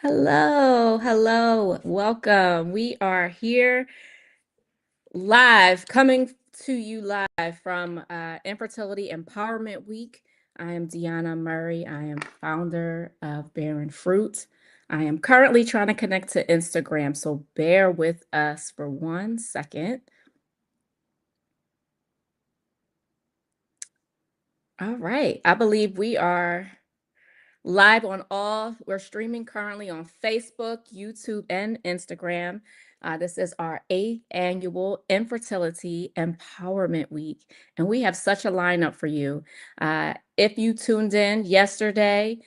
Hello, hello, welcome. We are here live, coming to you live from Infertility Empowerment Week. I am Deanna Murray. I am founder of Barren Fruit. I am currently trying to connect to Instagram, so bear with us for 1 second. All right, I believe we are live on we're streaming currently on Facebook, YouTube, and Instagram. This is our 8th annual Infertility Empowerment Week, and we have such a lineup for you. If you tuned in yesterday,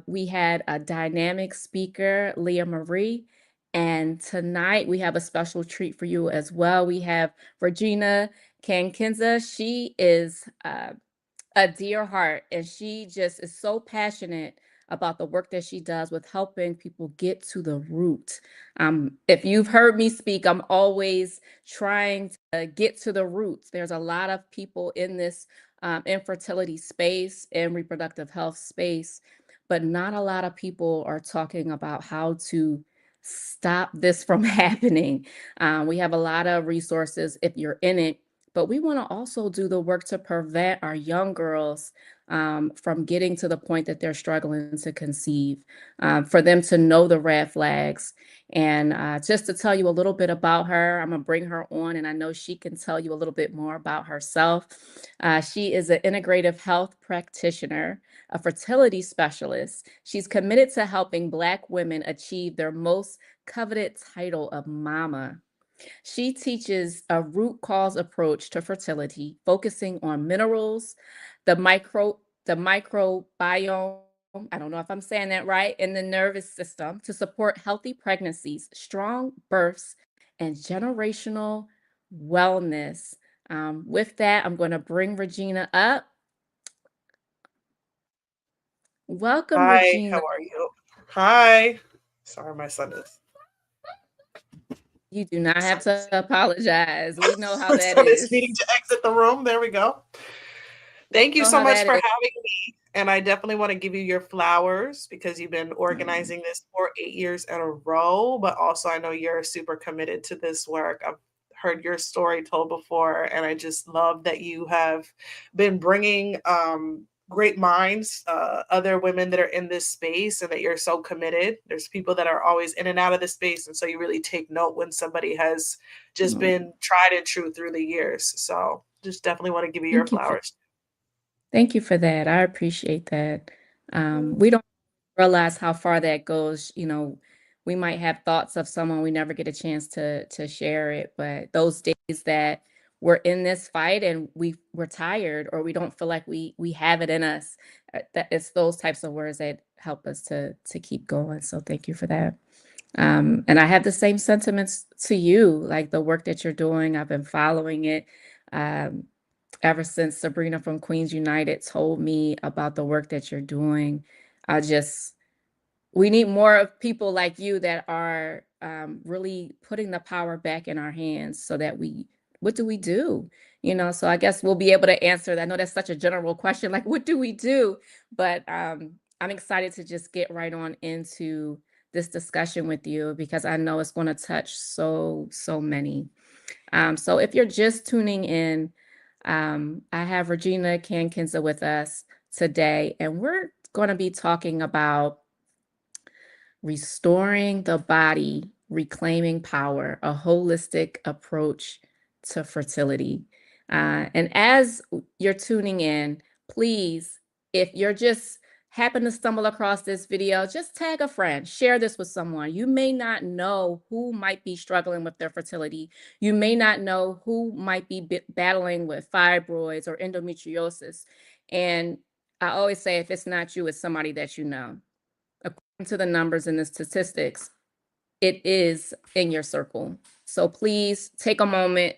we had a dynamic speaker, Leah Marie, and tonight we have a special treat for you as well. We have Regina Kankinza. She is a dear heart, and she just is so passionate about the work that she does with helping people get to the root. If you've heard me speak, I'm always trying to get to the roots. There's a lot of people in this infertility space and reproductive health space, but not a lot of people are talking about how to stop this from happening. We have a lot of resources if you're in it, but we want to also do the work to prevent our young girls from getting to the point that they're struggling to conceive, for them to know the red flags. And just to tell you a little bit about her, I'm going to bring her on, and I know she can tell you a little bit more about herself. She is an integrative health practitioner, a fertility specialist. She's committed to helping Black women achieve their most coveted title of mama. She teaches a root cause approach to fertility, focusing on minerals, the microbiome, I don't know if I'm saying that right, in the nervous system to support healthy pregnancies, strong births, and generational wellness. With that, I'm going to bring Regina up. Welcome, Hi, Regina. how are you? Hi. Sorry, my son is You do not have to apologize. We know how my that son is is. needing to exit the room. There we go. Thank you Know so how much that for is. having me. And I definitely want to give you your flowers because you've been organizing this for 8 years in a row. But also, I know you're super committed to this work. I've heard your story told before, and I just love that you have been bringing great minds, other women that are in this space, and that you're so committed. There's people that are always in and out of the space, and so you really take note when somebody has just Oh, been tried and true through the years. So just definitely want to give you your thank you for flowers. Thank you for that. I appreciate that. We don't realize how far that goes. We might have thoughts of someone, we never get a chance to share it, but those days that we're in this fight and we're tired or we don't feel like we have it in us, that it's those types of words that help us to keep going. So thank you for that. And I have the same sentiments to you, like the work that you're doing. I've been following it. Um, Ever since Sabrina from Queens United told me about the work that you're doing, I just we need more of people like you that are really putting the power back in our hands so that what do we do? So I guess we'll be able to answer that. I know that's such a general question, like, what do we do? But I'm excited to just get right on into this discussion with you because I know it's going to touch so many. So if you're just tuning in, I have Regina Kankinza with us today, and we're going to be talking about restoring the body, reclaiming power, a holistic approach to fertility. And as you're tuning in, please, if you're just happen to stumble across this video, just tag a friend, share this with someone. You may not know who might be struggling with their fertility. You may not know who might be battling with fibroids or endometriosis. And I always say, if it's not you, it's somebody that you know. According to the numbers and the statistics, it is in your circle. So please take a moment,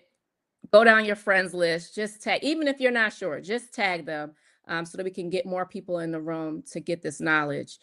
go down your friends list, just tag, even if you're not sure, just tag them so that we can get more people in the room to get this knowledge.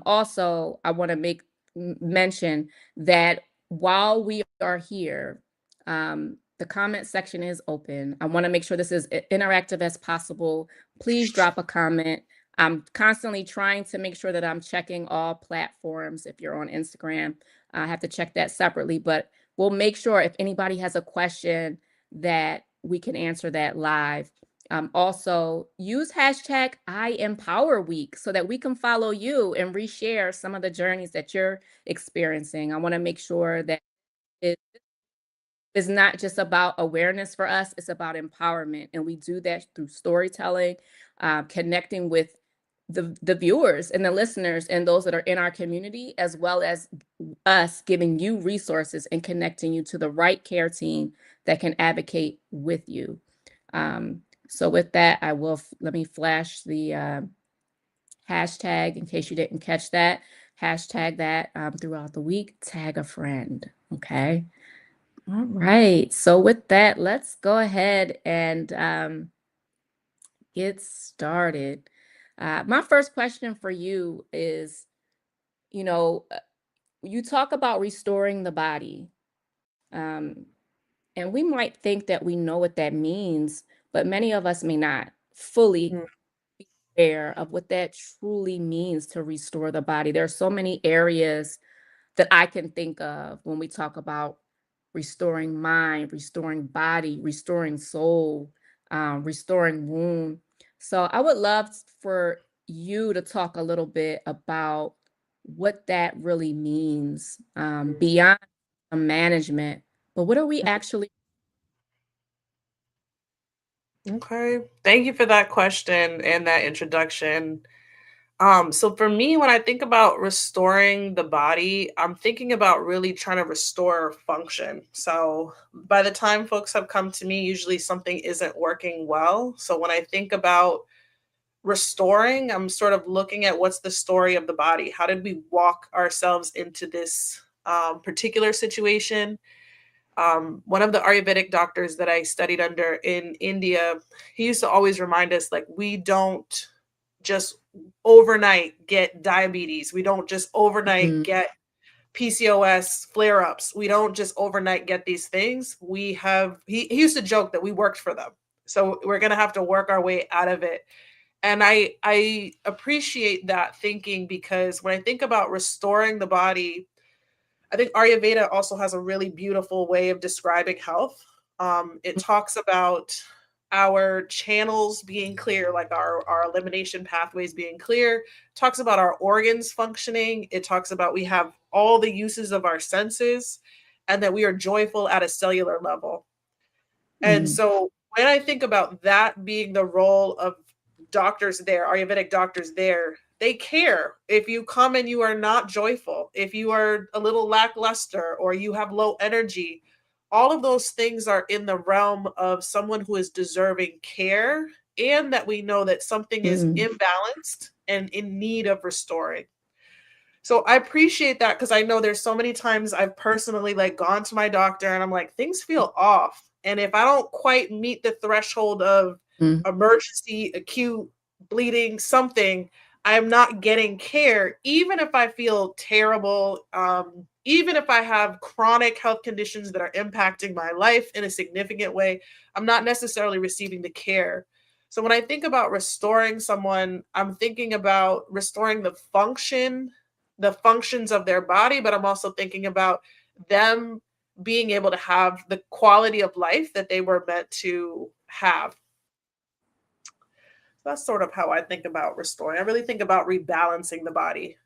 Also, I want to make mention that while we are here, the comment section is open. I want to make sure this is interactive as possible. Please drop a comment. I'm constantly trying to make sure that I'm checking all platforms. If you're on Instagram, I have to check that separately, but we'll make sure if anybody has a question that we can answer that live. Also, use hashtag I Empower Week so that we can follow you and reshare some of the journeys that you're experiencing. I want to make sure that it is not just about awareness for us, it's about empowerment. And we do that through storytelling, connecting with the viewers and the listeners and those that are in our community, as well as us giving you resources and connecting you to the right care team that can advocate with you. So with that, I will let me flash the hashtag in case you didn't catch that. Hashtag that throughout the week. Tag a friend. Okay. All right. So with that, let's go ahead and get started. My first question for you is, you know, you talk about restoring the body, um, and we might think that we know what that means, but many of us may not fully Mm, be aware of what that truly means to restore the body. There are so many areas that I can think of when we talk about restoring mind, restoring body, restoring soul, restoring womb. So I would love for you to talk a little bit about what that really means beyond the management. But what are we actually? okay. Thank you for that question and that introduction. So for me, when I think about restoring the body, I'm thinking about really trying to restore function. So by the time folks have come to me, usually something isn't working well. So when I think about restoring, I'm sort of looking at what's the story of the body. How did we walk ourselves into this particular situation? One of the Ayurvedic doctors that I studied under in India, he used to always remind us like, we don't just overnight get diabetes. We don't just overnight Mhm, get PCOS flare ups. We don't just overnight get these things. He used to joke that we worked for them. So we're going to have to work our way out of it. And I appreciate that thinking because when I think about restoring the body, I think Ayurveda also has a really beautiful way of describing health. It talks about our channels being clear, like our elimination pathways being clear, talks about our organs functioning. It talks about we have all the uses of our senses and that we are joyful at a cellular level. And mhm, so when I think about that being the role of doctors there, Ayurvedic doctors there, they care. If you come and you are not joyful, if you are a little lackluster or you have low energy, all of those things are in the realm of someone who is deserving care and that we know that something is mhm, imbalanced and in need of restoring. So I appreciate that because I know there's so many times I've personally like gone to my doctor and I'm like, things feel off. And if I don't quite meet the threshold of mhm, emergency, acute bleeding, something, I'm not getting care, even if I feel terrible, even if I have chronic health conditions that are impacting my life in a significant way, I'm not necessarily receiving the care. So when I think about restoring someone, I'm thinking about restoring the functions of their body, but I'm also thinking about them being able to have the quality of life that they were meant to have. That's sort of how I think about restoring. I really think about rebalancing the body,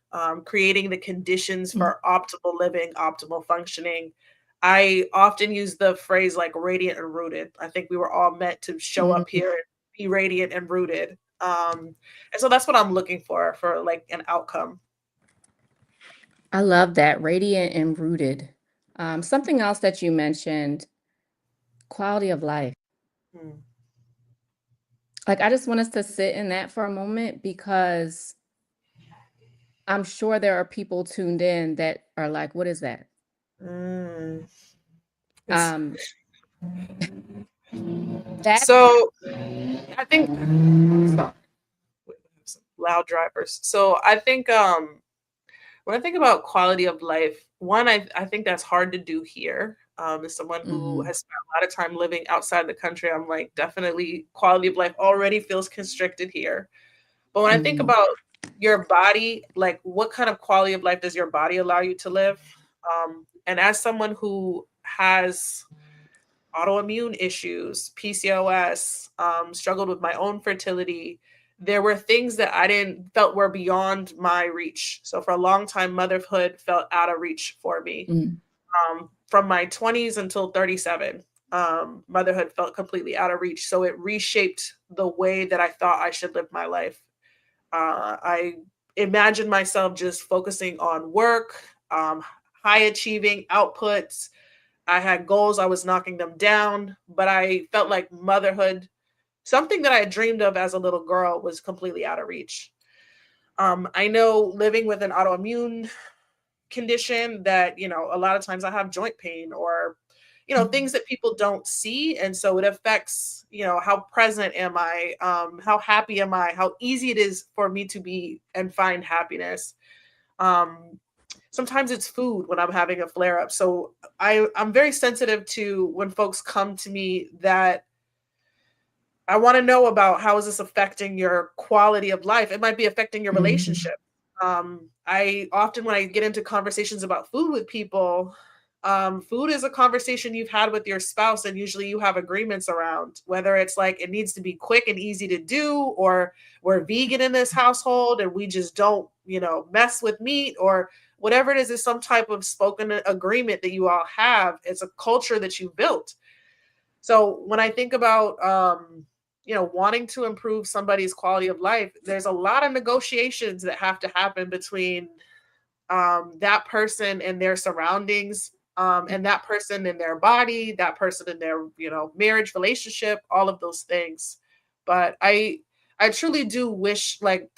creating the conditions mhm, for optimal living, optimal functioning. I often use the phrase like radiant and rooted. I think we were all meant to show up mhm. here and be radiant and rooted. And so that's what I'm looking for like an outcome. I love that, radiant and rooted. Something else that you mentioned, quality of life. Mm. Like, I just want us to sit in that for a moment because I'm sure there are people tuned in that are like, "What is that?" Mm. It's Um, that so I think we have some loud drivers. So I think when I think about quality of life, one, I think that's hard to do here. As someone who Mhm, has spent a lot of time living outside the country, I'm like definitely quality of life already feels constricted here. But when I think Mhm. about your body, like what kind of quality of life does your body allow you to live? And as someone who has autoimmune issues, PCOS, struggled with my own fertility, there were things that I didn't felt were beyond my reach. So for a long time, motherhood felt out of reach for me. Mm. From my 20s until 37, motherhood felt completely out of reach. So it reshaped the way that I thought I should live my life. I imagined myself just focusing on work, high achieving outputs. I had goals, I was knocking them down, but I felt like motherhood, something that I had dreamed of as a little girl, was completely out of reach. I know living with an autoimmune condition that, a lot of times I have joint pain or, Mhm. things that people don't see. And so it affects, how present am I? How happy am I? How easy it is for me to be and find happiness. Um, Sometimes it's food when I'm having a flare up. So I'm very sensitive to when folks come to me that I want to know about how is this affecting your quality of life? It might be affecting your Mhm. relationship. I often, when I get into conversations about food with people, food is a conversation you've had with your spouse, and usually you have agreements around whether it's like it needs to be quick and easy to do, or we're vegan in this household and we just don't, mess with meat, or whatever it is some type of spoken agreement that you all have. It's a culture that you built. So when I think about wanting to improve somebody's quality of life, there's a lot of negotiations that have to happen between that person and their surroundings, and that person in their body, that person in their marriage, relationship, all of those things. But I truly do wish, like,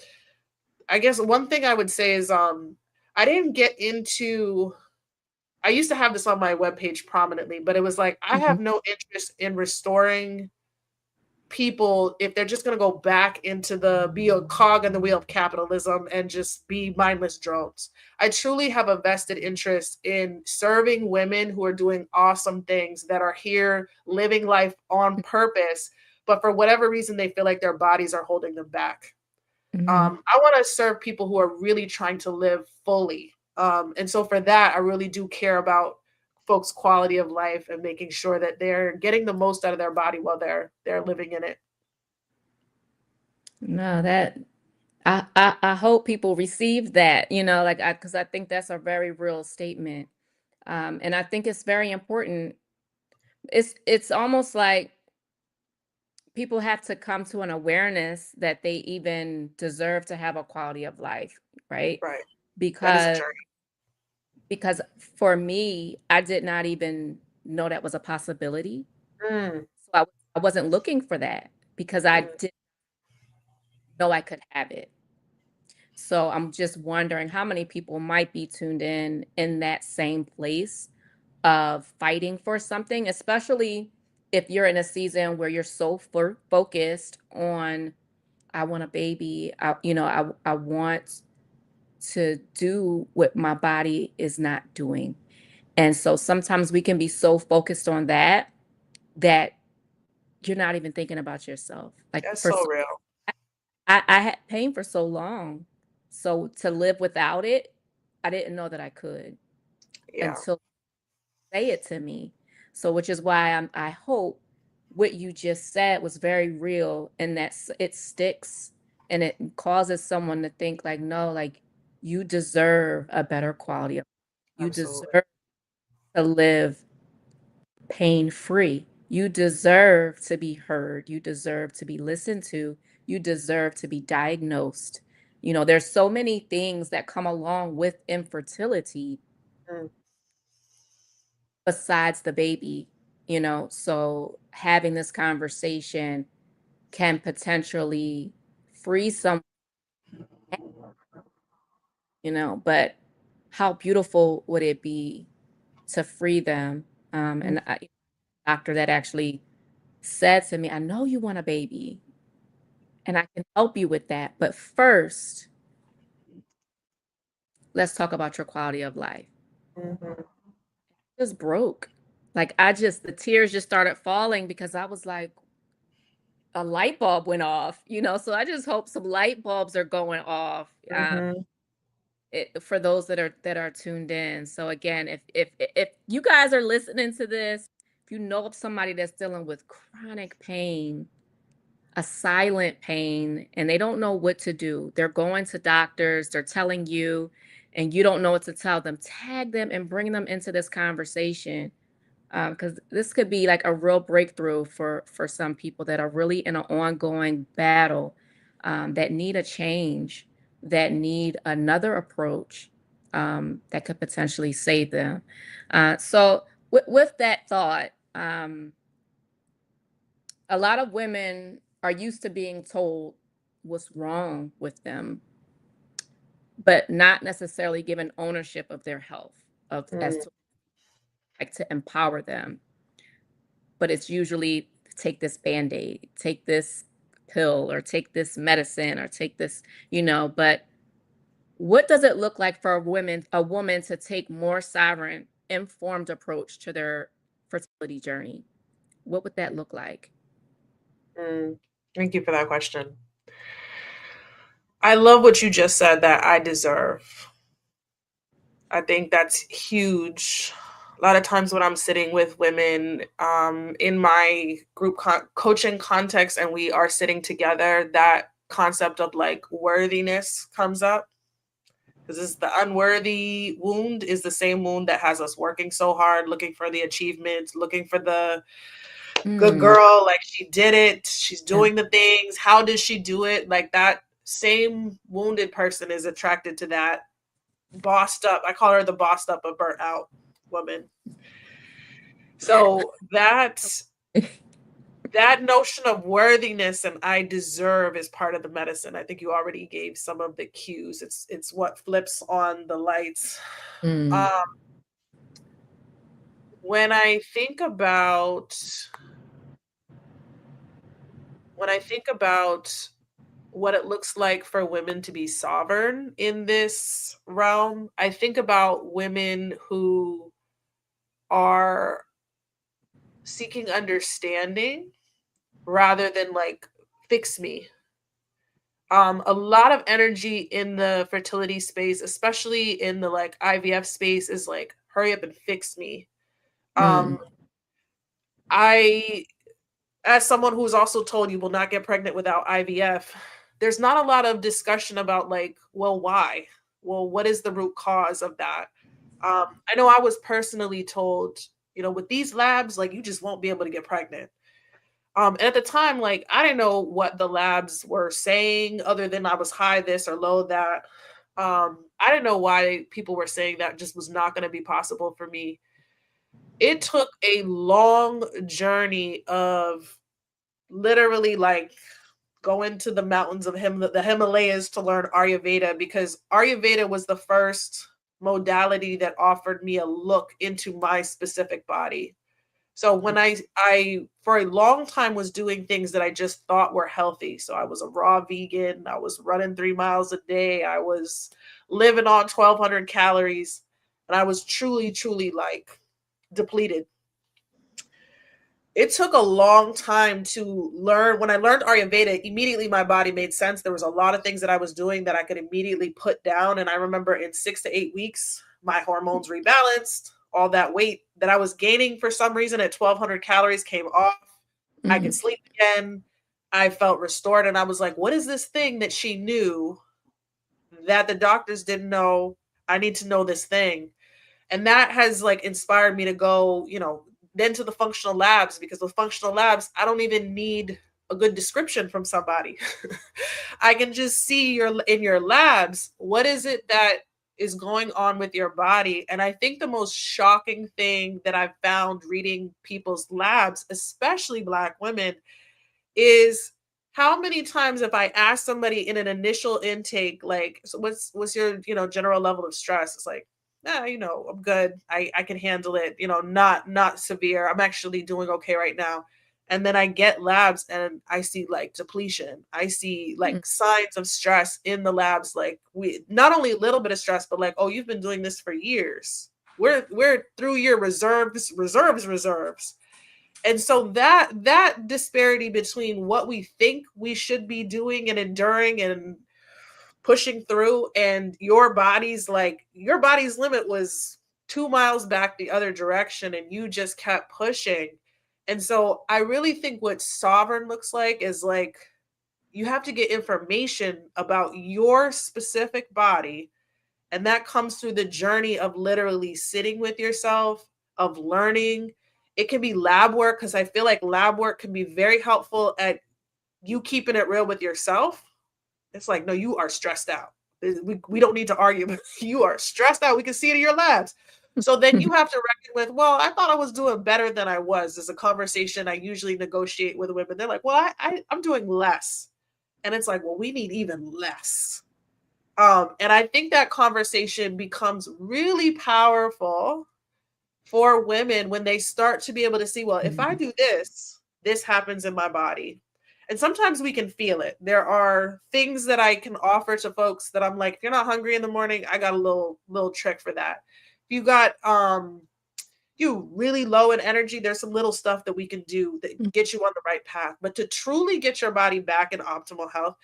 I guess one thing I would say is I didn't get into, I used to have this on my webpage prominently, but it was like I Mhm. have no interest in restoring people if they're just going to go back into the be a cog in the wheel of capitalism and just be mindless drones. I truly have a vested interest in serving women who are doing awesome things, that are here living life on purpose, but for whatever reason they feel like their bodies are holding them back. Mhm. I want to serve people who are really trying to live fully. And so for that, I really do care about folks' quality of life and making sure that they're getting the most out of their body while they're living in it. No, that I hope people receive that, like because I think that's a very real statement. And I think it's very important. It's almost like people have to come to an awareness that they even deserve to have a quality of life, right? Right. That is a Because journey. because for me, I did not even know that was a possibility. Mm, So I wasn't looking for that because I mm, didn't know I could have it. So I'm just wondering how many people might be tuned in that same place of fighting for something, especially if you're in a season where you're so focused on I want a baby. I want to do what my body is not doing. And so sometimes we can be so focused on that you're not even thinking about yourself. Like that's so real. I had pain for so long. So to live without it, I didn't know that I could Yeah, until say it to me. So which is why I hope what you just said was very real and that it sticks and it causes someone to think like, no, like you deserve a better quality of you absolutely. deserve to live pain free. You deserve to be heard. You deserve to be listened to. You deserve to be diagnosed. There's so many things that come along with infertility Mm, besides the baby, so having this conversation can potentially free some, but how beautiful would it be to free them? mm, And doctor that actually said to me, I know you want a baby and I can help you with that. But first, let's talk about your quality of life. mhm. Just broke. Like the tears just started falling because I was like, a light bulb went off, so I just hope some light bulbs are going off, Mhm. for those that are tuned in. So again, if you guys are listening to this, if you know of somebody that's dealing with chronic pain, a silent pain, and they don't know what to do, they're going to doctors, they're telling you, and you don't know what to tell them, tag them and bring them into this conversation, because this could be like a real breakthrough for some people that are really in an ongoing battle, that need a change, that need another approach, that could potentially save them. So with that thought, a lot of women are used to being told what's wrong with them, but not necessarily given ownership of their health, of as Mm, to like to empower them. But it's usually take this band-aid, take this pill, or take this medicine, or take this, but what does it look like for a woman to take more sovereign, informed approach to their fertility journey? What would that look like? mm. Thank you for that question. I love what you just said, that I deserve. I think that's huge. A lot of times when I'm sitting with women in my group coaching context and we are sitting together, that concept of like worthiness comes up, because it's the unworthy wound is the same wound that has us working so hard, looking for the achievements, looking for the good Mm, girl, like she did it, she's yeah. doing the things, how did she do it? Like that same wounded person is attracted to that bossed up. I call her the bossed up but burnt out woman. So that notion of worthiness and I deserve is part of the medicine. I think you already gave some of the cues. It's what flips on the lights. Mm, Um, when I think about when I think about what it looks like for women to be sovereign in this realm, I think about women who are seeking understanding rather than like fix me. A lot of energy in the fertility space, especially in the like IVF space, is like hurry up and fix me. mm, Um, I as someone who's also told you will not get pregnant without IVF, there's not a lot of discussion about like, well, why? Well, what is the root cause of that? I know I was personally told, with these labs, like you just won't be able to get pregnant. And at the time, like I didn't know what the labs were saying other than I was high this or low that. I didn't know why people were saying that just was not going to be possible for me. It took a long journey of literally like going to the mountains of the Himalayas to learn Ayurveda, because Ayurveda was the first modality that offered me a look into my specific body. So when I for a long time was doing things that I just thought were healthy. So I was a raw vegan, I was running 3 miles a day, I was living on 1,200 calories, and I was truly like depleted. It took a long time to learn. When I learned Ayurveda, immediately my body made sense. There was a lot of things that I was doing that I could immediately put down. And I remember in 6 to 8 weeks, my hormones rebalanced. All that weight that I was gaining for some reason at 1,200 calories came off. I could mm, sleep again. I felt restored. And I was like, what is this thing that she knew that the doctors didn't know? I need to know this thing. And that has like inspired me to go, then to the functional labs, because with functional labs I don't even need a good description from somebody. I can just see in your labs what is it that is going on with your body. And I think the most shocking thing that I've found reading people's labs, especially Black women, is how many times if I ask somebody in an initial intake, like, so what's your, general level of stress? It's like, I'm good. I can handle it, not severe. I'm actually doing okay right now. And then I get labs and I see like depletion. I see mm, like signs of stress in the labs. Like we not only a little bit of stress, but like, oh, you've been doing this for years. We're through your reserves. And so that disparity between what we think we should be doing and enduring and pushing through, and your body's limit was 2 miles back the other direction, and you just kept pushing. And so I really think what sovereign looks like is like you have to get information about your specific body, and that comes through the journey of literally sitting with yourself, of learning. It can be lab work, because I feel like lab work can be very helpful at you keeping it real with yourself. It's like, no, you are stressed out. We don't need to argue. You are stressed out. We can see it in your labs. So then you have to reckon with, well, I thought I was doing better than I was. There's a conversation I usually negotiate with women. They're like, well, I'm doing less. And it's like, well, we need even less. And I think that conversation becomes really powerful for women when they start to be able to see, well, if I Mhm. do this, this happens in my body. And sometimes we can feel it. There are things that I can offer to folks that I'm like, if you're not hungry in the morning, I got a little trick for that. If you got you really low in energy, there's some little stuff that we can do that get you on the right path. But to truly get your body back in optimal health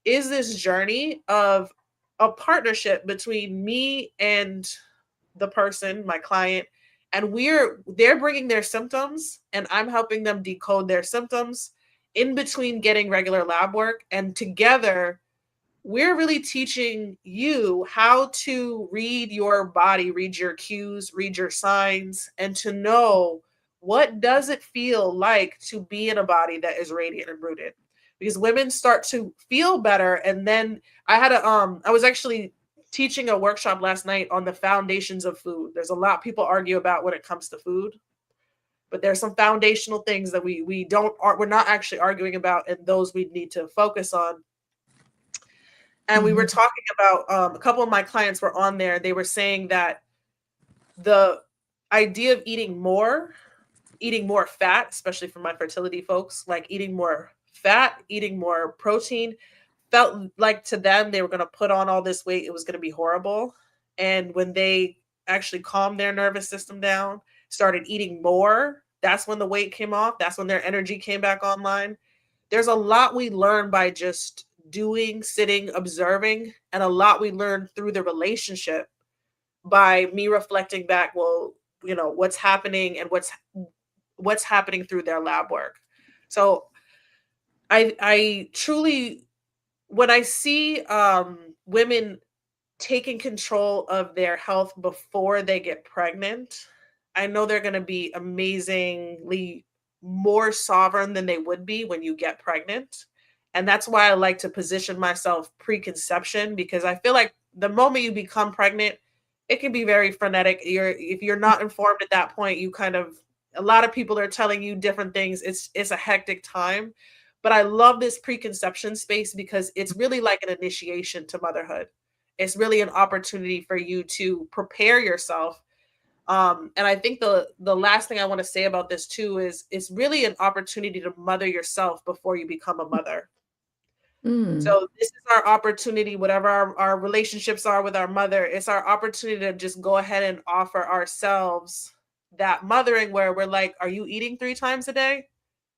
is this journey of a partnership between me and the person, my client, and they're bringing their symptoms and I'm helping them decode their symptoms in between getting regular lab work, and together we're really teaching you how to read your body, read your cues, read your signs, and to know what does it feel like to be in a body that is radiant and rooted. Because women start to feel better, and then I was actually teaching a workshop last night on the foundations of food. There's a lot people argue about when it comes to food, but there's some foundational things that we're not actually arguing about, and those we need to focus on. And we were Mhm. talking about a couple of my clients were on there. They were saying that the idea of eating more fat, especially for my fertility folks, like eating more fat, eating more protein, felt like to them they were going to put on all this weight. It was going to be horrible. And when they actually calmed their nervous system down, started eating more, that's when the weight came off. That's when their energy came back online. There's a lot we learn by just doing, sitting, observing, and a lot we learn through the relationship by me reflecting back, well, what's happening and what's happening through their lab work. So I truly, when I see women taking control of their health before they get pregnant, I know they're going to be amazingly more sovereign than they would be when you get pregnant. And that's why I like to position myself preconception, because I feel like the moment you become pregnant, it can be very frenetic. If you're not informed at that point, you kind of, a lot of people are telling you different things. It's a hectic time. But I love this preconception space because it's really like an initiation to motherhood. It's really an opportunity for you to prepare yourself. And I think the last thing I want to say about this too is it's really an opportunity to mother yourself before you become a mother. Mm. So this is our opportunity, whatever our relationships are with our mother, it's our opportunity to just go ahead and offer ourselves that mothering where we're like, are you eating 3 times a day?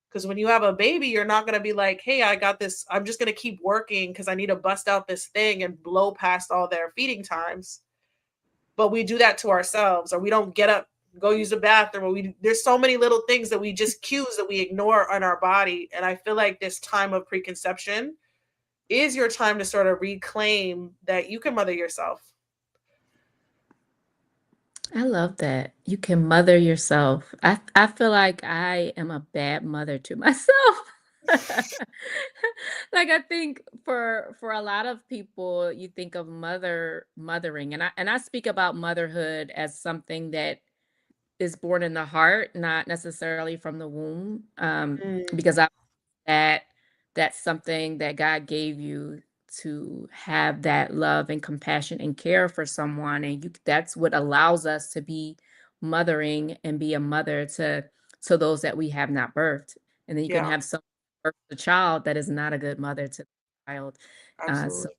Because when you have a baby, you're not going to be like, hey, I got this. I'm just going to keep working because I need to bust out this thing and blow past all their feeding times. But we do that to ourselves, or we don't get up, go use the bathroom. Or there's so many little things that we just cues that we ignore on our body. And I feel like this time of preconception is your time to sort of reclaim that you can mother yourself. I love that. You can mother yourself. I feel like I am a bad mother to myself. Like I think for a lot of people, you think of mothering, and I speak about motherhood as something that is born in the heart, not necessarily from the womb, Mm, because that that's something that God gave you to have that love and compassion and care for someone, and that's what allows us to be mothering and be a mother to those that we have not birthed. And then you can yeah, have some birth a child that is not a good mother to the child. So absolutely.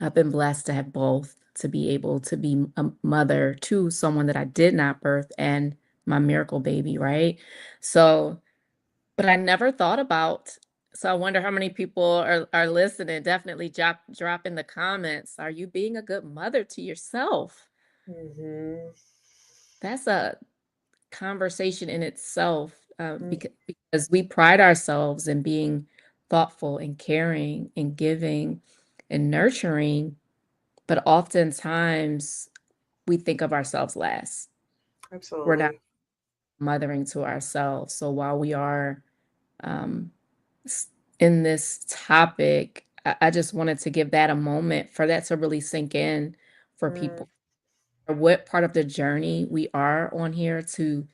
I've been blessed to have both, to be able to be a mother to someone that I did not birth and my miracle baby, right? So, but I never thought about, so I wonder how many people are listening. Definitely drop in the comments. Are you being a good mother to yourself? Mhm. That's a conversation in itself, Mm, because we pride ourselves in being thoughtful and caring and giving and nurturing, but oftentimes we think of ourselves last. We're not absolutely. mothering to ourselves. So while we are um, in this topic, I just wanted to give that a moment for that to really sink in for Mm, people. Or what part of the journey we are on here to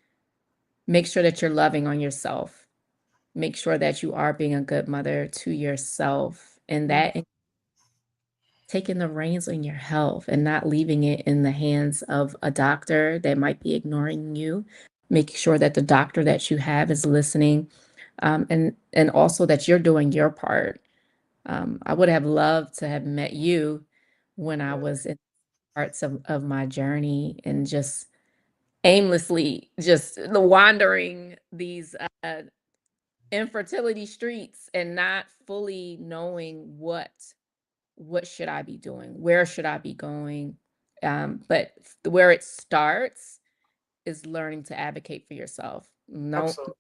make sure that you're loving on yourself. Make sure that you are being a good mother to yourself, and mm, that taking the reins on your health and not leaving it in the hands of a doctor that might be ignoring you. Making sure that the doctor that you have is listening, and also that you're doing your part. I would have loved to have met you when I mm, was in parts of my journey and just aimlessly just the wandering these infertility streets and not fully knowing what should I be doing? Where should I be going? But where it starts is learning to advocate for yourself. Know absolutely.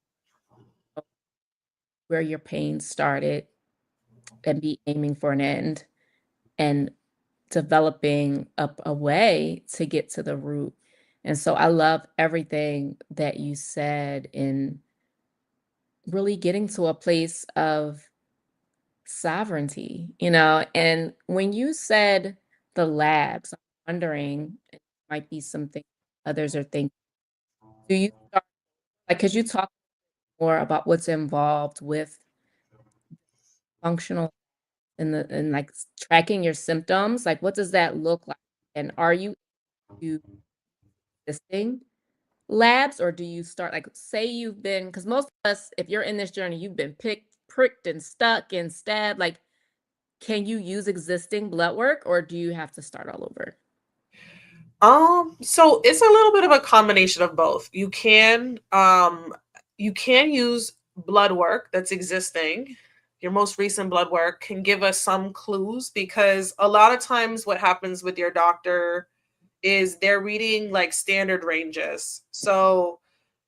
where your pain started and be aiming for an end and developing up a way to get to the root. And so I love everything that you said in really getting to a place of sovereignty, and when you said the labs, I'm wondering, it might be something others are thinking. Do you start, like, could you talk more about what's involved with functional and like tracking your symptoms? Like, what does that look like? And are you do existing labs, or do you start, like, say you've been, because most of us, if you're in this journey, you've been pricked and stuck and stabbed. Like, can you use existing blood work, or do you have to start all over? So it's a little bit of a combination of both. You can use blood work that's existing. Your most recent blood work can give us some clues because a lot of times what happens with your doctor is they're reading like standard ranges. So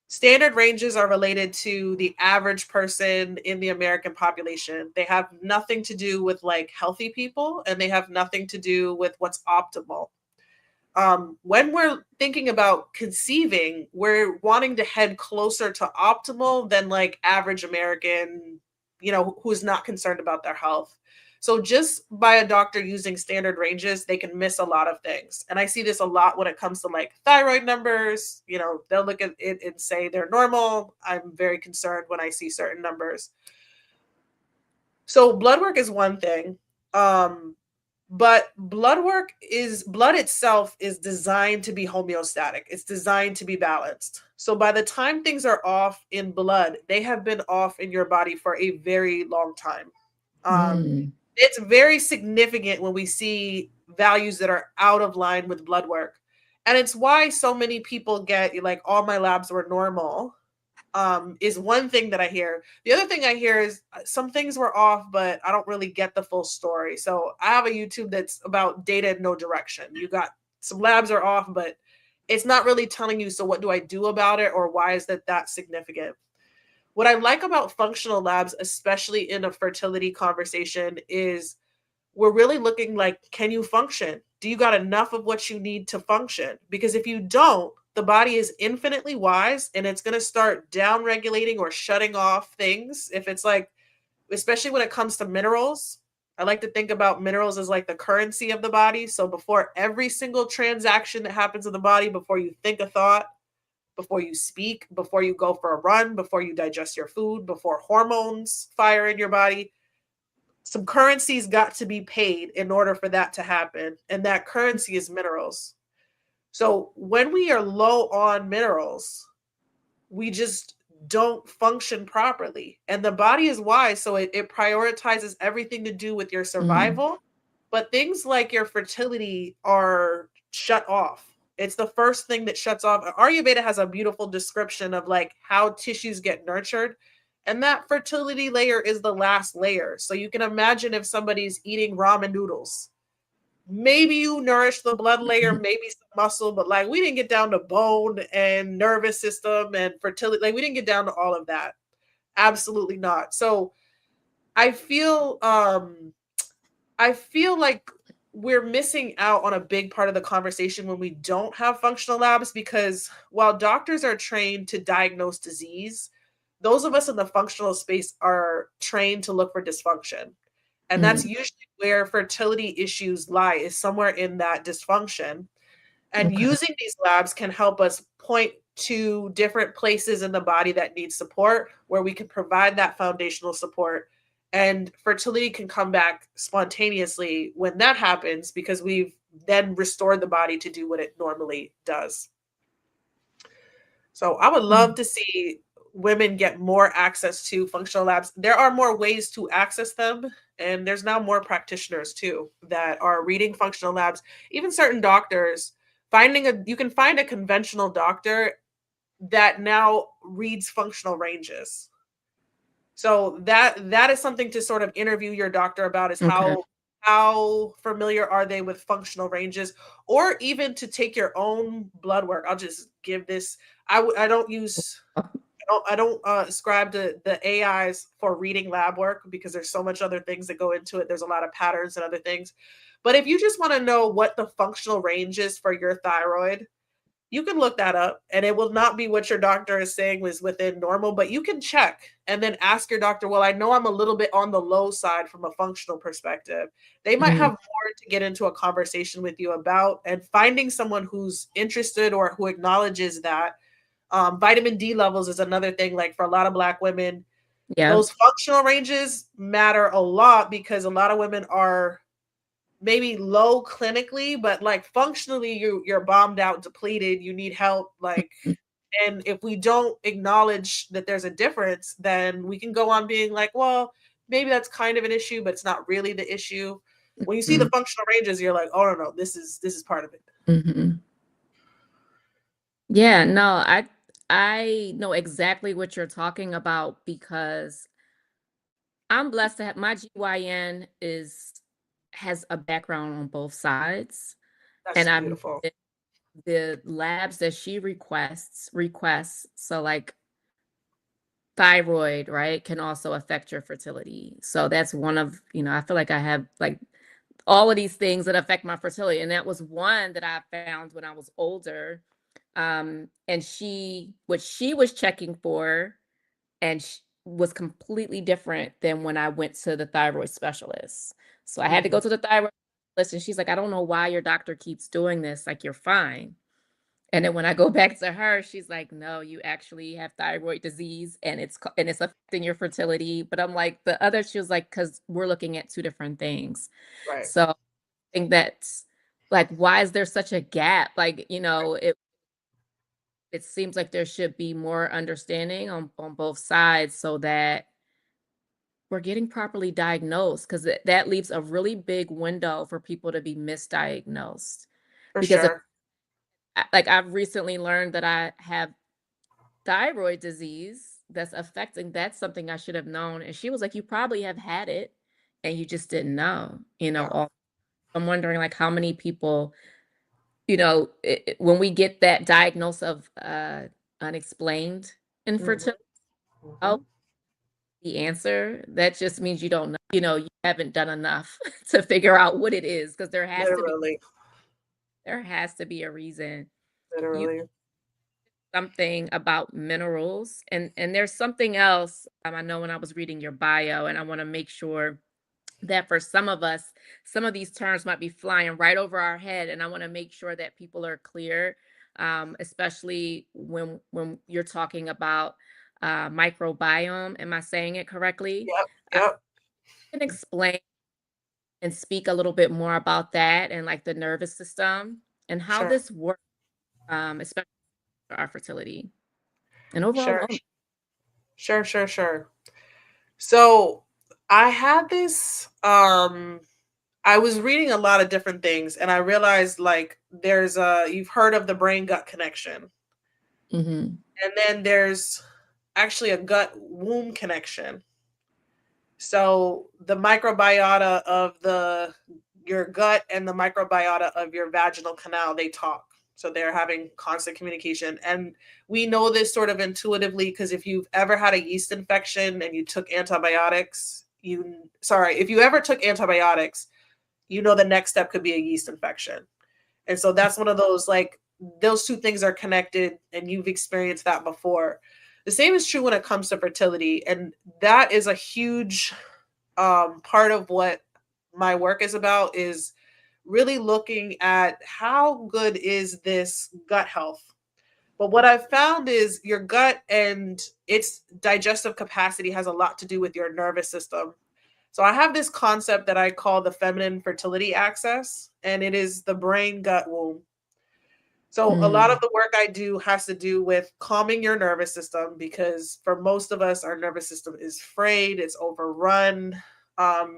standard ranges are related to the average person in the American population. They have nothing to do with like healthy people and they have nothing to do with what's optimal. When we're thinking about conceiving, we're wanting to head closer to optimal than like average American, who's not concerned about their health. So just by a doctor using standard ranges, they can miss a lot of things. And I see this a lot when it comes to like thyroid numbers. They'll look at it and say they're normal. I'm very concerned when I see certain numbers. So blood work is one thing. Um, but blood itself is designed to be homeostatic. It's designed to be balanced. So by the time things are off in blood, they have been off in your body for a very long time. Um, Mm, it's very significant when we see values that are out of line with blood work. And it's why so many people get like all my labs were normal, is one thing that I hear. The other thing I hear is some things were off, but I don't really get the full story. So I have a YouTube that's about data in no direction. You got some labs are off, but it's not really telling you, so what do I do about it, or why is that significant? What I like about functional labs, especially in a fertility conversation, is we're really looking like, can you function? Do you got enough of what you need to function? Because if you don't, the body is infinitely wise and it's going to start down regulating or shutting off things. If it's like, especially when it comes to minerals, I like to think about minerals as like the currency of the body. So before every single transaction that happens in the body, before you think a thought, before you speak, before you go for a run, before you digest your food, before hormones fire in your body, some currency's got to be paid in order for that to happen. And that currency is minerals. So when we are low on minerals, we just don't function properly. And the body is wise. So it prioritizes everything to do with your mm, survival. But things like your fertility are shut off. It's the first thing that shuts off. Ayurveda has a beautiful description of like how tissues get nurtured. And that fertility layer is the last layer. So you can imagine if somebody's eating ramen noodles, maybe you nourish the blood layer, maybe some muscle, but like we didn't get down to bone and nervous system and fertility. Like we didn't get down to all of that. Absolutely not. So I feel I feel like we're missing out on a big part of the conversation when we don't have functional labs, because while doctors are trained to diagnose disease, those of us in the functional space are trained to look for dysfunction. And that's Mm, usually where fertility issues lie, is somewhere in that dysfunction. And okay. using these labs can help us point to different places in the body that need support, where we can provide that foundational support. And fertility can come back spontaneously when that happens, because we've then restored the body to do what it normally does. So I would love Mm, to see women get more access to functional labs. There are more ways to access them, and there's now more practitioners too that are reading functional labs. Even certain doctors, finding a you can find a conventional doctor that now reads functional ranges. So that is something to sort of interview your doctor about, is okay. how familiar are they with functional ranges, or even to take your own blood work. I'll just give this. I don't use I don't ascribe to the AIs for reading lab work, because there's so much other things that go into it. There's a lot of patterns and other things. But if you just want to know what the functional range is for your thyroid, you can look that up, and it will not be what your doctor is saying was within normal, but you can check and then ask your doctor, well, I know I'm a little bit on the low side from a functional perspective. They might Mm, have more to get into a conversation with you about, and finding someone who's interested or who acknowledges that. Vitamin D levels is another thing. Like for a lot of Black women, yeah. those functional ranges matter a lot, because a lot of women are maybe low clinically, but like functionally you're bombed out, depleted, you need help. Like, Mm, and if we don't acknowledge that there's a difference, then we can go on being like, well, maybe that's kind of an issue, but it's not really the issue. When you see the mm, functional ranges, you're like, oh no, this is part of it. mhm. Yeah, no, I know exactly what you're talking about because I'm blessed to have my GYN is has a background on both sides, That's and I've beautiful. noticed the labs that she requests, so like thyroid, right, can also affect your fertility. So that's one of, I feel like I have like all of these things that affect my fertility. And that was one that I found when I was older. And what she was checking for and was completely different than when I went to the thyroid specialist. So I had to go Mhm. to the thyroid specialist, and she's like, I don't know why your doctor keeps doing this. Like, you're fine. And then when I go back to her, she's like, "No, you actually have thyroid disease, and it's affecting your fertility." But I'm like, the other, she was like, "'Cause we're looking at two different things." Right. So I think that's like, why is there such a gap? Like, it seems like there should be more understanding on both sides so that we're getting properly diagnosed, because that leaves a really big window for people to be misdiagnosed. For Because if, sure. like, I've recently learned that I have thyroid disease that's something I should have known. And she was like, you probably have had it and you just didn't know, Yeah. all. I'm wondering like how many people, when we get that diagnosis of unexplained Mhm. infertility, oh, Mhm. the answer, that just means you don't know, you haven't done enough to figure out what it is, because Literally. there has to be a reason. You Literally. something about minerals, and there's something else. I know when I was reading your bio, and I want to make sure that for some of us, some of these terms might be flying right over our head, and I want to make sure that people are clear, especially when you're talking about microbiome. Am I saying it correctly? Yep. uh, Yep. can explain and speak a little bit more about that, and like the nervous system and how Sure. this works, especially for our fertility and overall Sure. wellness. Sure. Sure. Sure. So I had this I was reading a lot of different things, and I realized like you've heard of the brain gut connection. Mhm. And then there's actually a gut womb connection. So the microbiota of your gut and the microbiota of your vaginal canal, they talk. So they're having constant communication. And we know this sort of intuitively because if you've ever had a yeast infection and you took antibiotics, if you ever took antibiotics, you know the next step could be a yeast infection. And so that's one of those, like, those two things are connected and you've experienced that before. The same is true when it comes to fertility. And that is a huge part of what my work is about, is really looking at how good is this gut health. But what I've found is your gut and its digestive capacity has a lot to do with your nervous system. So I have this concept that I call the feminine fertility axis, and it is the brain, gut, womb. So a lot of Mm. the work I do has to do with calming your nervous system, because for most of us, our nervous system is frayed, it's overrun.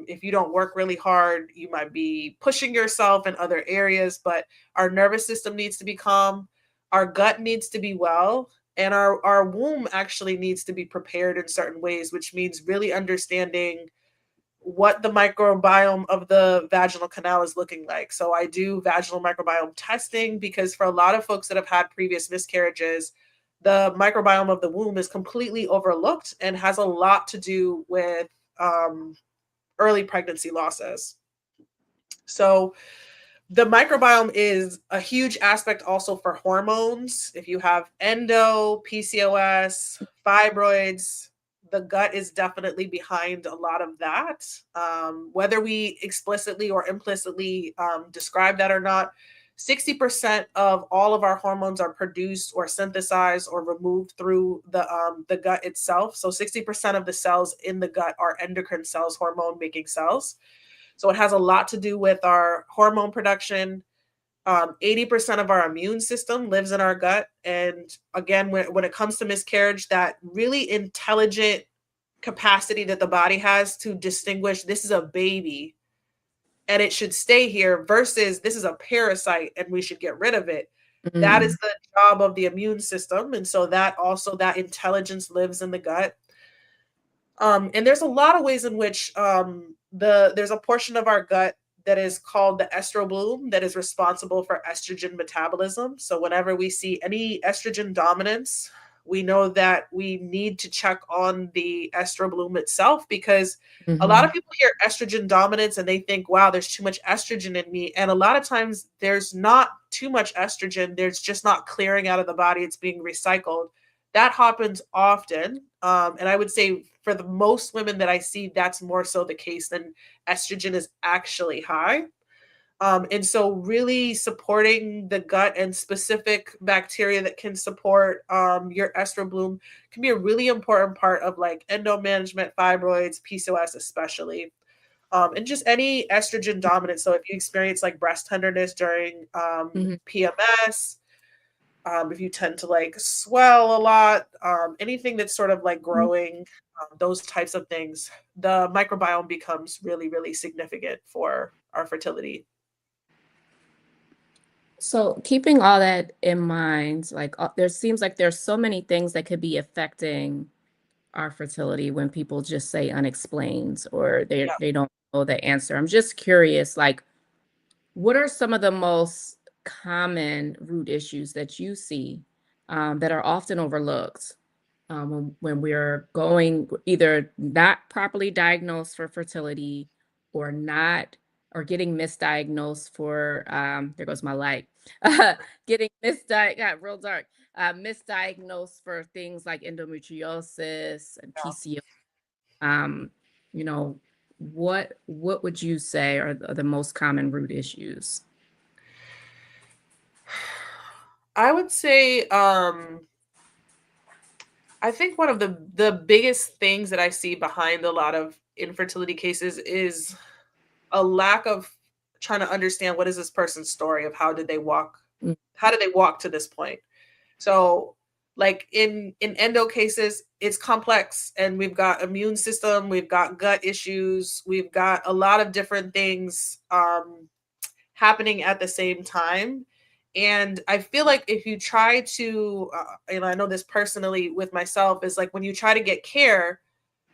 If you don't work really hard, you might be pushing yourself in other areas, but our nervous system needs to be calm. Our gut needs to be well. And our womb actually needs to be prepared in certain ways, which means really understanding what the microbiome of the vaginal canal is looking like. So I do vaginal microbiome testing because for a lot of folks that have had previous miscarriages, the microbiome of the womb is completely overlooked and has a lot to do with um, early pregnancy losses. So the microbiome is a huge aspect also for hormones. If you have endo, PCOS, fibroids, the gut is definitely behind a lot of that. Whether we explicitly or implicitly describe that or not, 60% of all of our hormones are produced or synthesized or removed through the gut itself. So 60% of the cells in the gut are endocrine cells, hormone making cells. So it has a lot to do with our hormone production. 80% of our immune system lives in our gut. And again, when it comes to miscarriage, that really intelligent capacity that the body has to distinguish this is a baby and it should stay here versus this is a parasite and we should get rid of it. That is Mm. the job of the immune system. And so that intelligence lives in the gut. And there's a lot of ways in which there's a portion of our gut that is called the estrobloom that is responsible for estrogen metabolism. So whenever we see any estrogen dominance, we know that we need to check on the estrobloom itself, because a lot of Mhm. people hear estrogen dominance and they think, wow, there's too much estrogen in me. And a lot of times there's not too much estrogen. There's just not clearing out of the body. It's being recycled. That happens often. And I would say for the most women that I see, that's more so the case than estrogen is actually high. And so really supporting the gut and specific bacteria that can support your estrogen can be a really important part of like endo management, fibroids, PCOS especially. And just any estrogen dominance. So if you experience like breast tenderness during Mhm. PMS, if you tend to like swell a lot, anything that's sort of like Mhm. growing, those types of things, the microbiome becomes really, really significant for our fertility. So keeping all that in mind, like there seems like there's so many things that could be affecting our fertility when people just say unexplained or Yeah. they don't know the answer. I'm just curious, like, what are some of the most common root issues that you see that are often overlooked when we're going either not properly diagnosed for fertility or not or getting misdiagnosed for there goes my light getting misdiagnosed got real dark misdiagnosed for things like endometriosis and PCOS. um, you know, what would you say are the most common root issues? I would say I think one of the biggest things that I see behind a lot of infertility cases is a lack of trying to understand what is this person's story of Mm. how did they walk to this point. So like in endo cases, it's complex and we've got immune system, we've got gut issues, we've got a lot of different things happening at the same time. And I feel like if you try to, and I know this personally with myself, is like when you try to get care,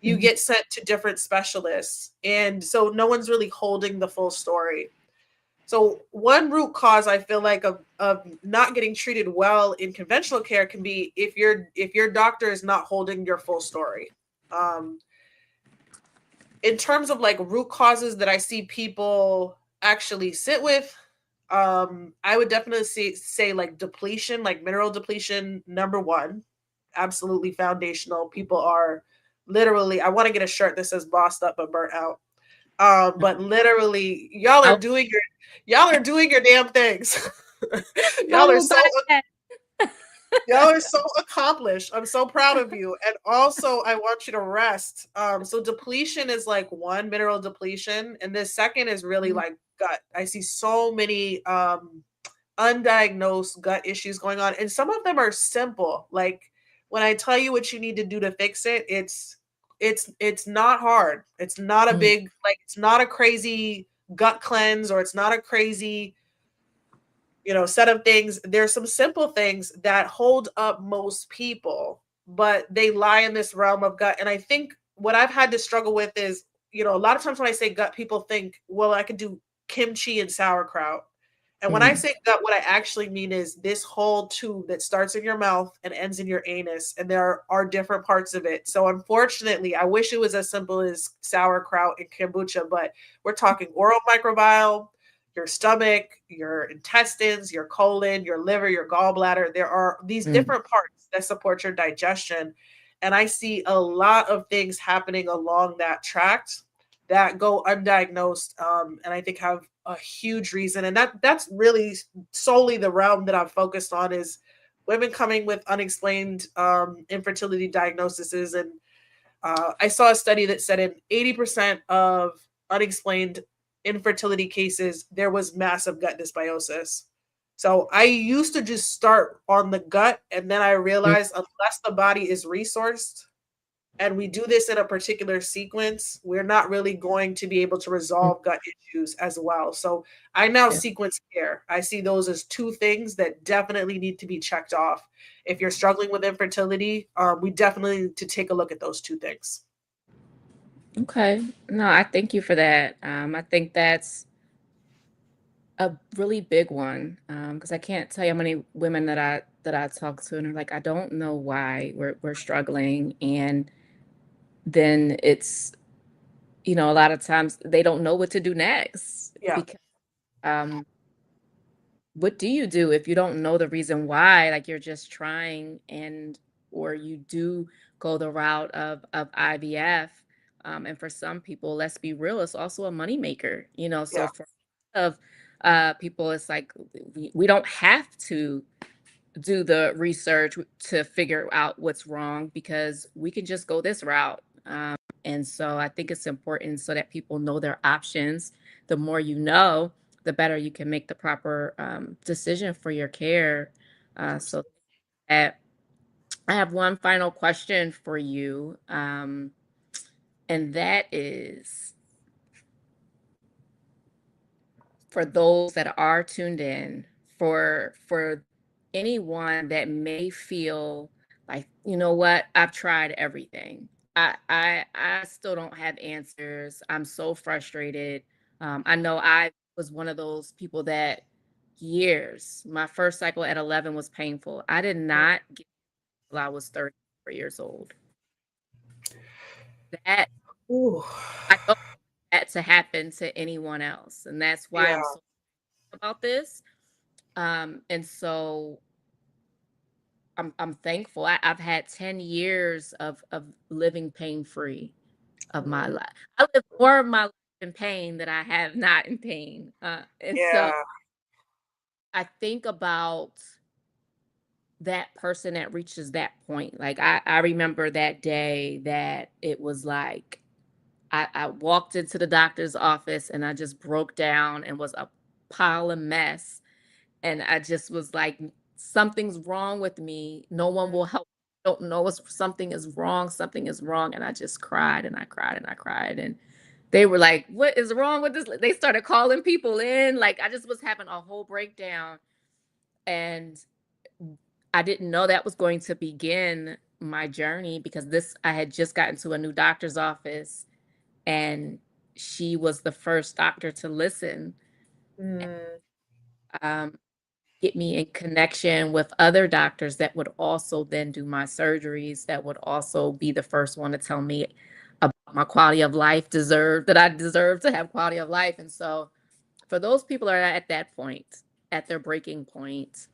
you Mhm. get sent to different specialists. And so no one's really holding the full story. So one root cause I feel like of not getting treated well in conventional care can be if your doctor is not holding your full story. Um, in terms of like root causes that I see people actually sit with, I would definitely say like depletion, like mineral depletion, number one, absolutely foundational. People are literally, I want to get a shirt that says bossed up but burnt out. But literally, Oh, y'all are doing your damn things. y'all are go so by that. Y'all are so accomplished. I'm so proud of you. And also, I want you to rest. So depletion is like one mineral depletion, and this second is really Mhm. like gut. I see so many undiagnosed gut issues going on, and some of them are simple. Like when I tell you what you need to do to fix it, it's not hard. It's not a Mm, big like it's not a crazy gut cleanse, or it's not a crazy set of things. There's some simple things that hold up most people, but they lie in this realm of gut. And I think what I've had to struggle with is, a lot of times when I say gut, people think, well, I could do kimchi and sauerkraut. And when I mm, say gut, what I actually mean is this whole tube that starts in your mouth and ends in your anus, and there are different parts of it. So unfortunately, I wish it was as simple as sauerkraut and kombucha, but we're talking oral microbiome, your stomach, your intestines, your colon, your liver, your gallbladder. There are these mm. different parts that support your digestion. And I see a lot of things happening along that tract that go undiagnosed, and I think have a huge reason. And that's really solely the realm that I'm focused on is women coming with unexplained infertility diagnoses. And I saw a study that said in 80% of unexplained infertility cases, there was massive gut dysbiosis. So I used to just start on the gut, and then I Mm, realized unless the body is resourced and we do this in a particular sequence, we're not really going to be able to mm. resolve gut issues as well. So I now Yeah. sequence care. I see those as two things that definitely need to be checked off. If you're struggling with infertility, we definitely need to take a look at those two things. Okay. No, I thank you for that. I think that's a really big one, because I can't tell you how many women that I talk to, and they're like, I don't know why we're struggling, and then it's a lot of times they don't know what to do next Yeah. because um, what do you do if you don't know the reason why? Like you're just trying, and or you do go the route of IVF, and for some people, let's be real, it's also a moneymaker. So Yeah. for of people, it's like we don't have to do the research to figure out what's wrong because we can just go this route. And so I think it's important so that people know their options. The more you know, the better you can make the proper decision for your care. So that, I have one final question for you, and that is for those that are tuned in, for anyone that may feel like, you know what, I've tried everything. I still don't have answers. I'm so frustrated. I know I was one of those people that years, my first cycle at 11 was painful. I did not get till I was 34 years old. That Ooh. I don't want that to happen to anyone else. And that's why Yeah. I'm so about this. And so I'm thankful. I've had 10 years of living pain free of my Mm. life. I live more of my life in pain than I have not in pain. And so Yeah. I think about that person that reaches that point. Like I remember that day that it was like I walked into the doctor's office and I just broke down and was a pile of mess. And I just was like, something's wrong with me. No one will help. Don't know if something is wrong. Something is wrong. And I just cried and I cried and I cried. And they were like, what is wrong with this? They started calling people in. Like I just was having a whole breakdown. And I didn't know that was going to begin my journey because I had just gotten to a new doctor's office, and she was the first doctor to listen, Mm, um, get me in connection with other doctors that would also then do my surgeries, that would also be the first one to tell me about my quality of life, that I deserve to have quality of life. And so for those people that are at that point, at their breaking point,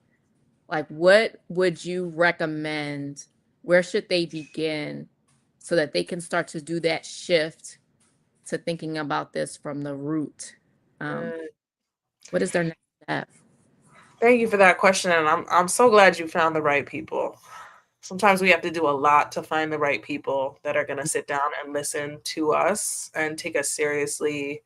like, what would you recommend? Where should they begin so that they can start to do that shift to thinking about this from the root? Um, mm. what is their next step? Thank you for that question, and I'm so glad you found the right people. Sometimes we have to do a lot to find the right people that are going to sit down and listen to us and take us seriously,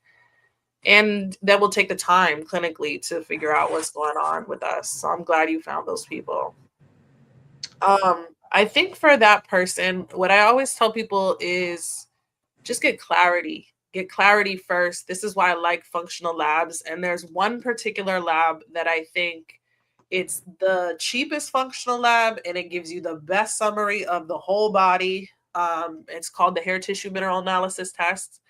and that will take the time clinically to figure out what's going on with us. So I'm glad you found those people. I think for that person, what I always tell people is just get clarity. Get clarity first. This is why I like functional labs. And there's one particular lab that I think it's the cheapest functional lab and it gives you the best summary of the whole body. It's called the hair tissue mineral analysis test.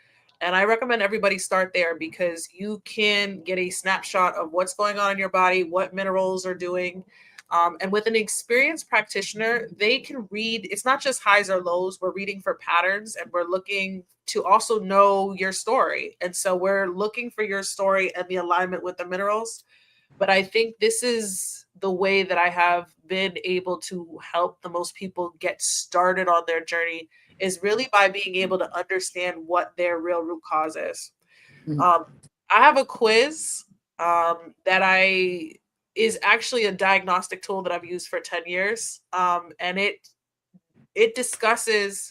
And I recommend everybody start there because you can get a snapshot of what's going on in your body, what minerals are doing. And with an experienced practitioner, they can read, it's not just highs or lows. We're reading for patterns and we're looking to also know your story. And so we're looking for your story and the alignment with the minerals. But I think this is the way that I have been able to help the most people get started on their journey is really by being able to understand what their real root cause is. Mm, Um, I have a quiz that I is actually a diagnostic tool that I've used for 10 years. And it discusses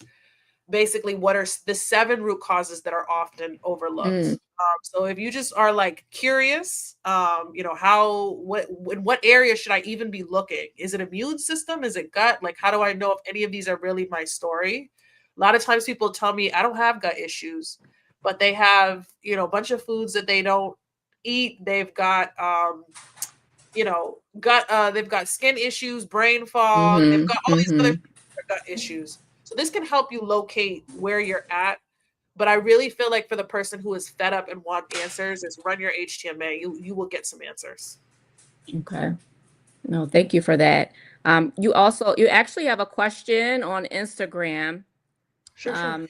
basically what are the 7 root causes that are often mm, overlooked. So if you just are like curious, in what area should I even be looking? Is it immune system? Is it gut? Like, how do I know if any of these are really my story? A lot of times people tell me I don't have gut issues, but they have, a bunch of foods that they don't eat. They've got, they've got skin issues, brain fog. They've mhm, got all these other mhm. gut issues. So this can help you locate where you're at. But I really feel like for the person who is fed up and want answers, is run your HTMA. You will get some answers. Okay. No, thank you for that. You actually have a question on Instagram. Sure, sure. Um,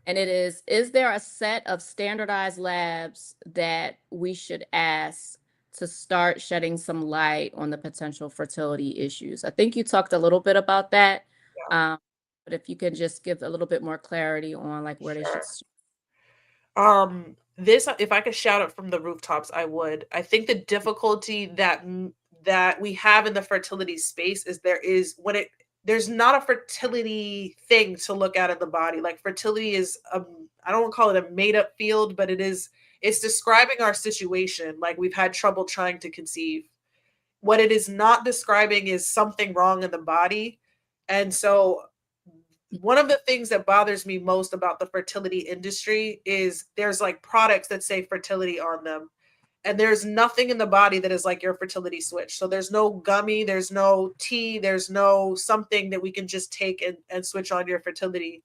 And it is there a set of standardized labs that we should ask to start shedding some light on the potential fertility issues? I think you talked a little bit about that, Yeah, um, but if you can just give a little bit more clarity on like where they should. sure. This if I could shout it from the rooftops, I would. I think the difficulty that we have in the fertility space is there's not a fertility thing to look at in the body. Like fertility is I don't want to call it a made up field, but it's describing our situation. Like we've had trouble trying to conceive. What it is not describing is something wrong in the body. And so one of the things that bothers me most about the fertility industry is there's like products that say fertility on them. And there's nothing in the body that is like your fertility switch. So there's no gummy, there's no tea, there's no something that we can just take and switch on your fertility.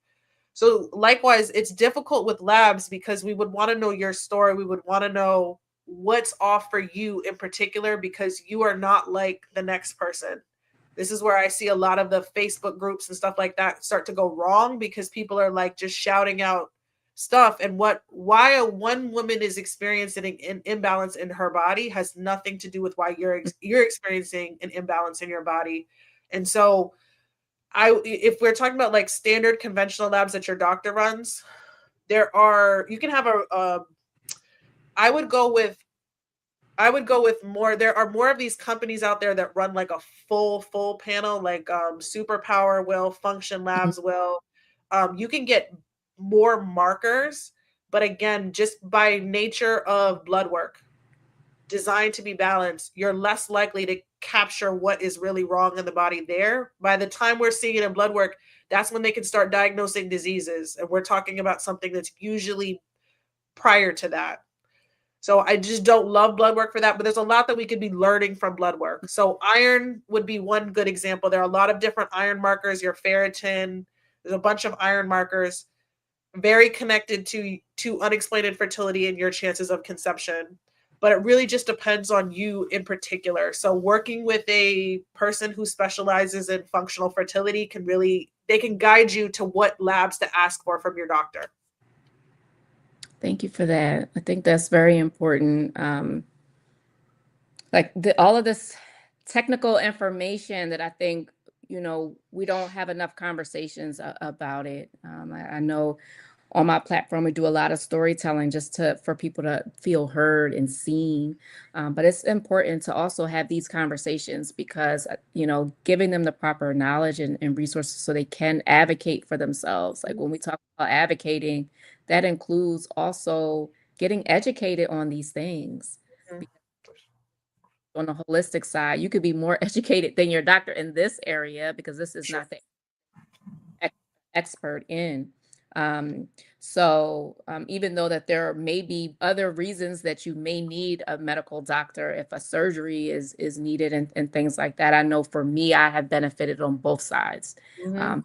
So likewise, it's difficult with labs because we would want to know your story. We would want to know what's off for you in particular because you are not like the next person. This is where I see a lot of the Facebook groups and stuff like that start to go wrong because people are like just shouting out stuff and why a one woman is experiencing an imbalance in her body has nothing to do with why you're experiencing an imbalance in your body. And so if we're talking about like standard conventional labs that your doctor runs, you can have I would go with more. There are more of these companies out there that run like a full panel, like Superpower will, Function Mhm, Labs will. You can get more markers, but again, just by nature of blood work, designed to be balanced, you're less likely to capture what is really wrong in the body there. By the time we're seeing it in blood work, that's when they can start diagnosing diseases. And we're talking about something that's usually prior to that. So I just don't love blood work for that, but there's a lot that we could be learning from blood work. So iron would be one good example. There are a lot of different iron markers, your ferritin, there's a bunch of iron markers very connected to unexplained infertility and your chances of conception. But it really just depends on you in particular. So working with a person who specializes in functional fertility can really, they can guide you to what labs to ask for from your doctor. Thank you for that. I think that's very important. Like all of this technical information that I think, we don't have enough conversations about it. I know on my platform we do a lot of storytelling just for people to feel heard and seen. But it's important to also have these conversations because giving them the proper knowledge and resources so they can advocate for themselves. Like when we talk about advocating, that includes also getting educated on these things. Mhm. On the holistic side, you could be more educated than your doctor in this area because this is Sure. not the expert in. So even though that there may be other reasons that you may need a medical doctor if a surgery is needed and things like that, I know for me, I have benefited on both sides, Mhm.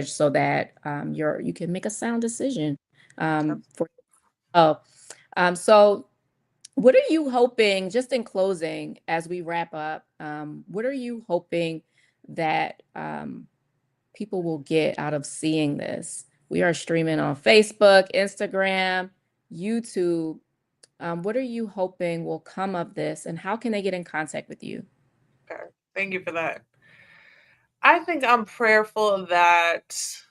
so that you can make a sound decision for yourself. So what are you hoping, just in closing, as we wrap up, what are you hoping that people will get out of seeing this? We are streaming on Facebook, Instagram, YouTube. What are you hoping will come of this, and how can they get in contact with you? Okay. Thank you for that. I think I'm prayerful that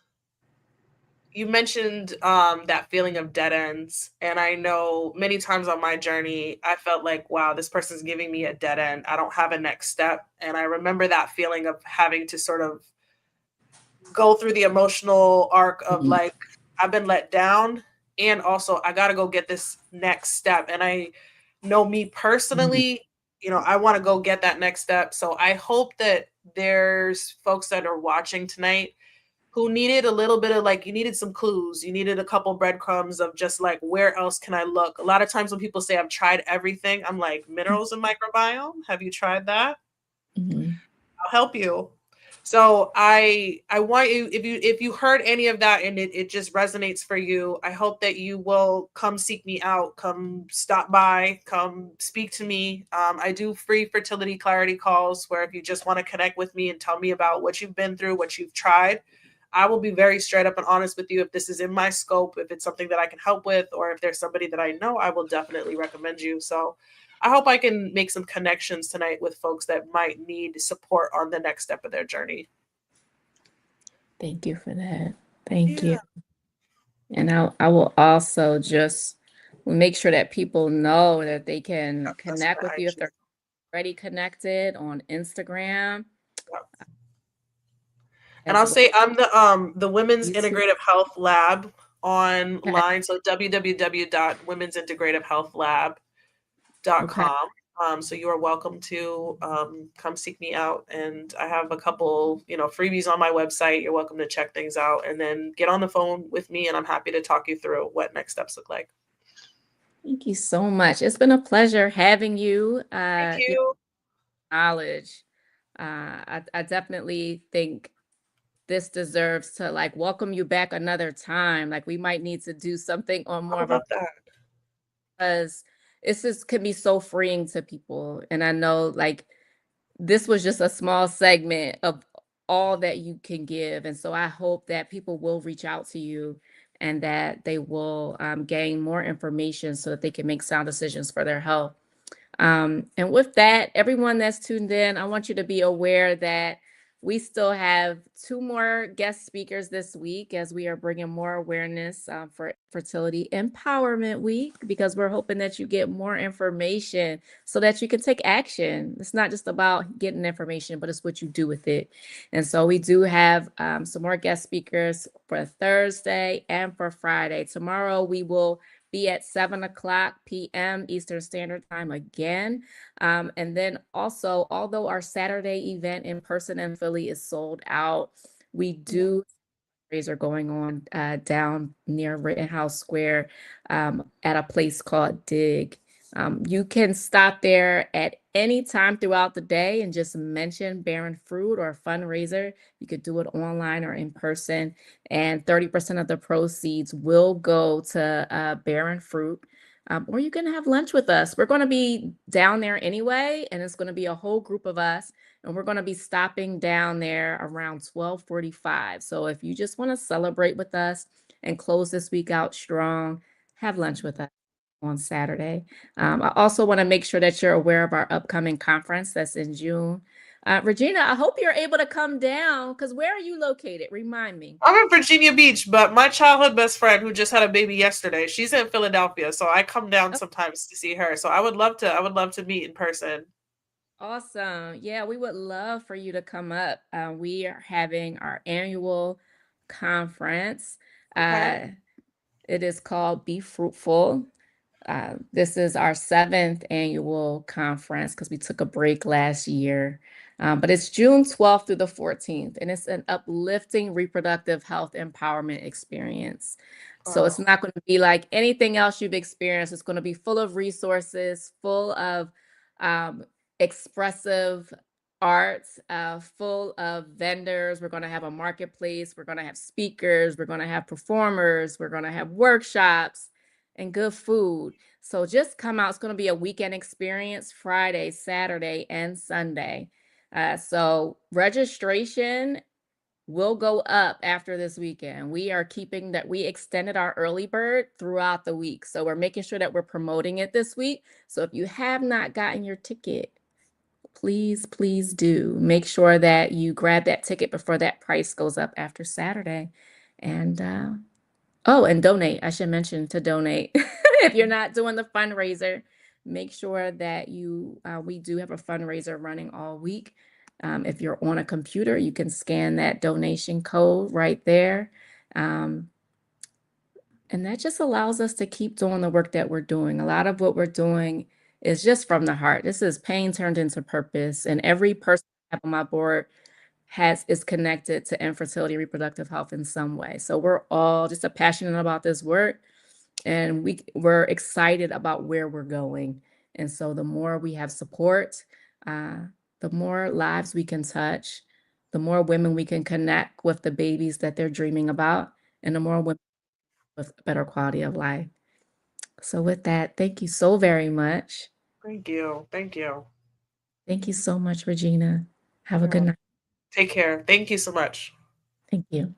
you mentioned that feeling of dead ends. And I know many times on my journey, I felt like, wow, this person's giving me a dead end. I don't have a next step. And I remember that feeling of having to sort of go through the emotional arc of Mhm, like, I've been let down. And also, I got to go get this next step. And I know me mhm, personally, I want to go get that next step. So I hope that there's folks that are watching tonight who needed a little bit of like, you needed some clues, you needed a couple breadcrumbs of just like, where else can I look? A lot of times when people say I've tried everything, I'm like, minerals and microbiome, have you tried that? mhm. I'll help you. So I want you, if you heard any of that and it just resonates for you, I hope that you will come seek me out, come stop by, come speak to me. I do free fertility clarity calls where if you just want to connect with me and tell me about what you've been through, what you've tried, I will be very straight up and honest with you if this is in my scope, if it's something that I can help with, or if there's somebody that I know, I will definitely recommend you. So I hope I can make some connections tonight with folks that might need support on the next step of their journey. Thank you for that. Thank you. Yeah, And I will also just make sure that people know that they can that's connect my with you if IG. they're already connected on Instagram Yeah. And as I'll well say I'm the Women's as YouTube. Integrative Health Lab Okay. online. So Okay. www.women'sintegrativehealthlab.com. So you are welcome to come seek me out. And I have a couple, freebies on my website. You're welcome to check things out and then get on the phone with me and I'm happy to talk you through what next steps look like. Thank you so much. It's been a pleasure having you. Thank Your you. knowledge. I definitely think this deserves to like welcome you back another time. Like we might need to do something on I more would of a love that. because this is can be so freeing to people. And I know like this was just a small segment of all that you can give. And so I hope that people will reach out to you and that they will gain more information so that they can make sound decisions for their health. And with that, everyone that's tuned in, I want you to be aware that we still have two more guest speakers this week as we are bringing more awareness for Fertility Empowerment Week because we're hoping that you get more information so that you can take action. It's not just about getting information, but it's what you do with it. And so we do have some more guest speakers for Thursday and for Friday. Tomorrow we will be at 7 o'clock p.m. Eastern Standard Time again. And then also, although our Saturday event in person in Philly is sold out, we Yeah. do fundraiser going on down near Rittenhouse Square at a place called Dig. You can stop there at any time throughout the day and just mention Barren Fruit or fundraiser. You could do it online or in person, and 30% of the proceeds will go to Barren Fruit. Or you can have lunch with us. We're going to be down there anyway, and it's going to be a whole group of us, and we're going to be stopping down there around 12:45. So if you just want to celebrate with us and close this week out strong, have lunch with us on Saturday. I also want to make sure that you're aware of our upcoming conference that's in June. Regina, I hope you're able to come down, because where are you located? Remind me. I'm in Virginia Beach, but my childhood best friend who just had a baby yesterday, she's in Philadelphia, so I come down sometimes to see her. So I would love to meet in person. Awesome. Yeah, we would love for you to come up. We are having our annual conference. Okay. Uh, it is called Be Fruitful. This is our seventh annual conference because we took a break last year. But it's June 12th through the 14th, and it's an uplifting reproductive health empowerment experience. So it's Oh, not going to be like anything else you've experienced. It's going to be full of resources, full of um, expressive arts, full of vendors. We're going to have a marketplace. We're going to have speakers. We're going to have performers. We're going to have workshops and good food. So just come out. It's going to be a weekend experience, Friday, Saturday, and Sunday. So registration will go up after this weekend. We are keeping that. We extended our early bird throughout the week. So we're making sure that we're promoting it this week. So if you have not gotten your ticket, please, please do make sure that you grab that ticket before that price goes up after Saturday. And oh, and donate. I should mention to donate. If you're not doing the fundraiser, make sure that we do have a fundraiser running all week. If you're on a computer, you can scan that donation code right there. Um, and that just allows us to keep doing the work that we're doing. A lot of what we're doing is just from the heart. This is pain turned into purpose. And every person I have on my board is connected to infertility, reproductive health in some way. So we're all just passionate about this work, and we're excited about where we're going. And so the more we have support, uh, the more lives we can touch, the more women we can connect with the babies that they're dreaming about, and the more women with a better quality of life. So with that, thank you so very much. thank you. Thank you. Thank you so much, Regina. Have a good Yeah. night. Take care. Thank you so much. Thank you.